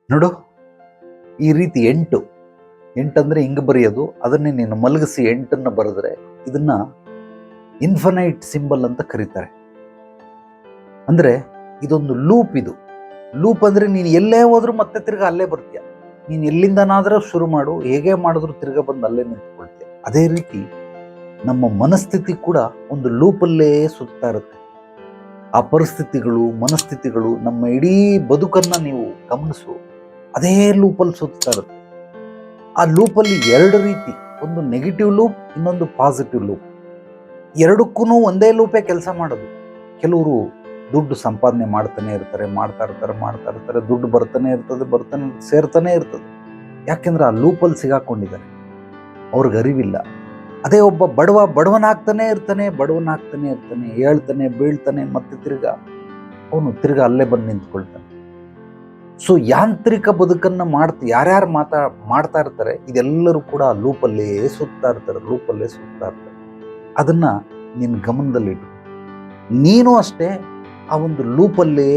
ನೋಡು, ಈ ರೀತಿ ಎಂಟಂದ್ರೆ ಹಿಂಗೆ ಬರೆಯೋದು, ಅದನ್ನೇ ನೀನು ಮಲಗಿಸಿ 8 ಬರೆದ್ರೆ ಇದನ್ನ ಇನ್ಫನೈಟ್ ಸಿಂಬಲ್ ಅಂತ ಕರೀತಾರೆ. ಅಂದ್ರೆ ಇದೊಂದು ಲೂಪ್. ಇದು ಲೂಪ್ ಅಂದ್ರೆ ನೀನು ಎಲ್ಲೇ ಹೋದ್ರೂ ಮತ್ತೆ ತಿರ್ಗಾ ಅಲ್ಲೇ ಬರ್ತೀಯ. ನೀನು ಎಲ್ಲಿಂದನಾದ್ರೂ ಶುರು ಮಾಡು, ಹೇಗೆ ಮಾಡಿದ್ರು ತಿರ್ಗಾ ಬಂದು ಅಲ್ಲೇ ನಿಂತ್ಕೊಳ್ತೀಯ. ಅದೇ ರೀತಿ ನಮ್ಮ ಮನಸ್ಥಿತಿ ಕೂಡ ಒಂದು ಲೂಪಲ್ಲೇ ಸುತ್ತಾ ಇರುತ್ತೆ. ಆ ಪರಿಸ್ಥಿತಿಗಳು, ಮನಸ್ಥಿತಿಗಳು, ನಮ್ಮ ಇಡೀ ಬದುಕನ್ನ ನೀವು ಗಮನಿಸು, ಅದೇ ಲೂಪಲ್ಲಿ ಸುತ್ತಾ ಇರುತ್ತೆ. ಆ ಲೂಪಲ್ಲಿ 2 ರೀತಿ, ಒಂದು ನೆಗೆಟಿವ್ ಲೂಪ್, ಇನ್ನೊಂದು ಪಾಸಿಟಿವ್ ಲೂಪ್. ಎರಡಕ್ಕೂ ಒಂದೇ ಲೂಪೇ ಕೆಲಸ ಮಾಡೋದು. ಕೆಲವರು ದುಡ್ಡು ಸಂಪಾದನೆ ಮಾಡ್ತಾನೆ ಇರ್ತಾರೆ, ಮಾಡ್ತಾ ಇರ್ತಾರೆ, ದುಡ್ಡು ಬರ್ತಾನೆ ಸೇರ್ತಾನೆ ಇರ್ತದೆ. ಯಾಕೆಂದ್ರೆ ಆ ಲೂಪಲ್ಲಿ ಸಿಗಾಕೊಂಡಿದ್ದಾರೆ, ಅವ್ರಿಗೆ ಅರಿವಿಲ್ಲ. ಅದೇ ಒಬ್ಬ ಬಡವನಾಗ್ತಾನೆ ಇರ್ತಾನೆ, ಹೇಳ್ತಾನೆ, ಬೀಳ್ತಾನೆ, ಮತ್ತೆ ಅವನು ತಿರ್ಗಾ ಅಲ್ಲೇ ಬಂದು ನಿಂತ್ಕೊಳ್ತಾನೆ. ಸೊ ಯಾಂತ್ರಿಕ ಬದುಕನ್ನ ಯಾರ್ಯಾರು ಮಾಡ್ತಾ ಇರ್ತಾರೆ, ಇದೆಲ್ಲರೂ ಕೂಡ ಲೂಪಲ್ಲೇ ಸುತ್ತಾ ಇರ್ತಾರೆ. ಅದನ್ನ ನಿನ್ನ ಗಮನದಲ್ಲಿಟ್ಟು, ನೀನು ಅಷ್ಟೇ ಆ ಒಂದು ಲೂಪಲ್ಲೇ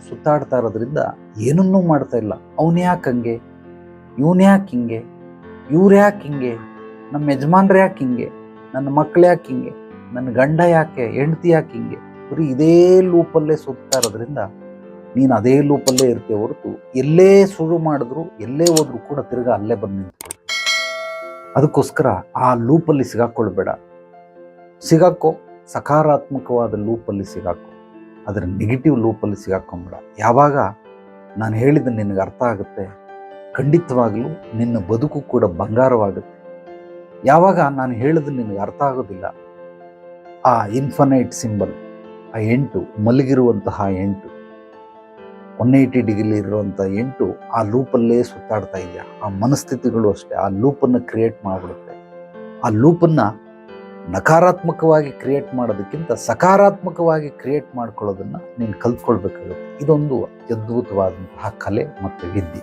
ಸುತ್ತಾಡ್ತಾ ಇರೋದ್ರಿಂದ ಏನನ್ನೂ ಮಾಡ್ತಾ ಇಲ್ಲ. ಅವನು ಯಾಕೆ ಹಂಗೆ, ಇವನು ಯಾಕೆ ಹಿಂಗೆ, ಇವ್ರು ಯಾಕೆ ಹಿಂಗೆ, ನಮ್ಮ ಯಜಮಾನ್ರು ಯಾಕೆ ಹಿಂಗೆ, ನನ್ನ ಮಕ್ಕಳು ಯಾಕೆ ಹಿಂಗೆ, ನನ್ನ ಗಂಡ ಯಾಕೆ, ಹೆಂಡತಿ ಯಾಕೆ ಹಿಂಗೆ, ಬರೀ ಇದೇ ಲೂಪಲ್ಲೇ ಸುತ್ತಾ ಇರೋದ್ರಿಂದ ನೀನು ಅದೇ ಲೂಪಲ್ಲೇ ಇರ್ತೀಯ ಹೊರತು ಎಲ್ಲೇ ಶುರು ಮಾಡಿದ್ರು, ಎಲ್ಲೇ ಹೋದ್ರು ಕೂಡ ತಿರ್ಗಾ ಅಲ್ಲೇ ಬಂದು ನಿಂತ್ಕೊಳ್ತೀವಿ. ಅದಕ್ಕೋಸ್ಕರ ಆ ಲೂಪಲ್ಲಿ ಸಿಗಾಕೋ, ಸಕಾರಾತ್ಮಕವಾದ ಲೂಪಲ್ಲಿ ಸಿಗಾಕೋ, ಅದರ ನೆಗೆಟಿವ್ ಲೂಪಲ್ಲಿ ಸಿಗಾಕೊಂಬೇಡ. ಯಾವಾಗ ನಾನು ಹೇಳಿದ ನಿನಗೆ ಅರ್ಥ ಆಗುತ್ತೆ, ಖಂಡಿತವಾಗಲೂ ನಿನ್ನ ಬದುಕು ಕೂಡ ಬಂಗಾರವಾಗುತ್ತೆ. ಯಾವಾಗ ನಾನು ಹೇಳಿದ ನಿನಗೆ ಅರ್ಥ ಆಗೋದಿಲ್ಲ, ಆ ಇನ್ಫನೈಟ್ ಸಿಂಬಲ್, ಆ 8 ಮಲಗಿರುವಂತಹ 8, 180 ಡಿಗ್ರಿ ಇರುವಂಥ 8 ಆ ಲೂಪಲ್ಲೇ ಸುತ್ತಾಡ್ತಾ ಇದೆಯಾ, ಆ ಮನಸ್ಥಿತಿಗಳು ಅಷ್ಟೇ ಆ ಲೂಪನ್ನು ಕ್ರಿಯೇಟ್ ಮಾಡಿಬಿಡುತ್ತೆ. ಆ ಲೂಪನ್ನು ನಕಾರಾತ್ಮಕವಾಗಿ ಕ್ರಿಯೇಟ್ ಮಾಡೋದಕ್ಕಿಂತ ಸಕಾರಾತ್ಮಕವಾಗಿ ಕ್ರಿಯೇಟ್ ಮಾಡ್ಕೊಳ್ಳೋದನ್ನು ನೀನು ಕಲ್ತ್ಕೊಳ್ಬೇಕಾಗುತ್ತೆ. ಇದೊಂದು ಅದ್ಭುತವಾದಂತಹ ಕಲೆ ಮತ್ತು ವಿದ್ಯೆ.